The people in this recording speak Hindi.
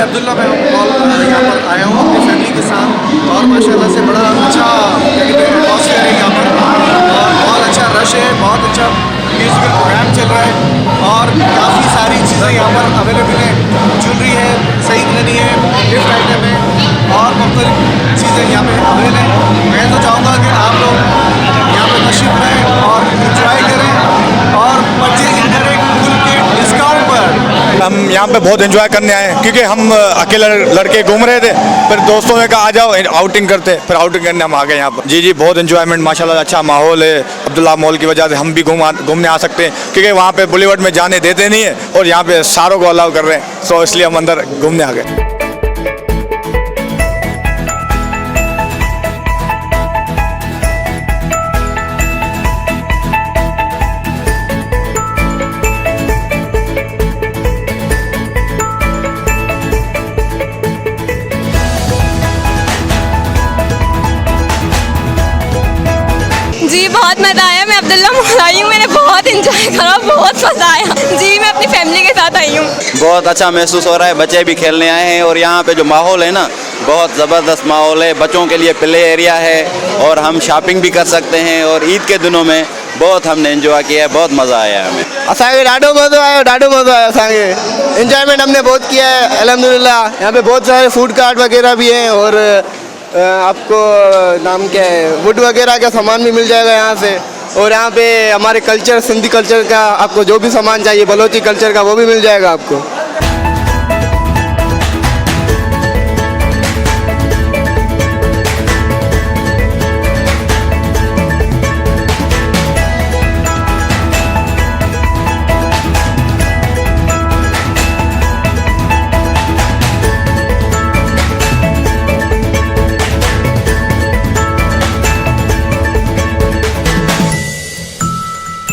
अब्दुल्ला मैं यहाँ पर आया हूँ अपनी फैमिली के साथ और माशाल्लाह से बड़ा अच्छा क्या कहते हैं एटमॉस्फेयर है यहाँ पर और बहुत अच्छा रश है, बहुत अच्छा म्यूजिकल प्रोग्राम चल रहा है और काफ़ी सारी चीज़ें यहाँ पर अवेलेबल है। ज्वेलरी है, सही नहीं है, गिफ्ट आइटम है और मुख्तलिफ चीज़ें यहाँ पे अवेलेबल है। मैं तो चाहूँगा कि आप लोग यहाँ पर तशरीफ लाएँ और इंजॉय करें और परचेज करें फुल के डिस्काउंट पर। हम यहाँ पे बहुत एंजॉय करने आए हैं क्योंकि हम अकेले लड़के घूम रहे थे, फिर दोस्तों ने कहा आ जाओ आउटिंग करते, फिर आउटिंग करने हम आ गए यहाँ पर। जी बहुत एंजॉयमेंट माशाल्लाह, अच्छा माहौल है। अब्दुल्ला मॉल की वजह से हम भी घूमने आ सकते हैं क्योंकि वहाँ पे बॉलीवुड में जाने देते नहीं है और यहाँ पे सारों को अलाउ कर रहे हैं, तो इसलिए हम अंदर घूमने आ गए। जी बहुत मज़ा आया। मैं अब्दुल्ला मॉल आई हूँ, मैंने बहुत इंजॉय करा, बहुत मज़ा आया। जी मैं अपनी फैमिली के साथ आई हूँ। बहुत अच्छा महसूस हो रहा है, बच्चे भी खेलने आए हैं और यहाँ पे जो माहौल है ना बहुत ज़बरदस्त माहौल है। बच्चों के लिए प्ले एरिया है और हम शॉपिंग भी कर सकते हैं और ईद के दिनों में बहुत हमने एंजॉय किया है, बहुत मज़ा आया हमें। असांखे ॾाढो मज़ो आयो असांखे एंजॉयमेंट हमने बहुत किया है अल्हम्दुलिल्लाह। यहाँ पे बहुत सारे फूड कार्ट वगैरह भी हैं और आपको नाम क्या है वुड वगैरह का सामान भी मिल जाएगा यहाँ से। और यहाँ पे हमारे कल्चर सिंधी कल्चर का आपको जो भी सामान चाहिए बलोची कल्चर का वो भी मिल जाएगा आपको।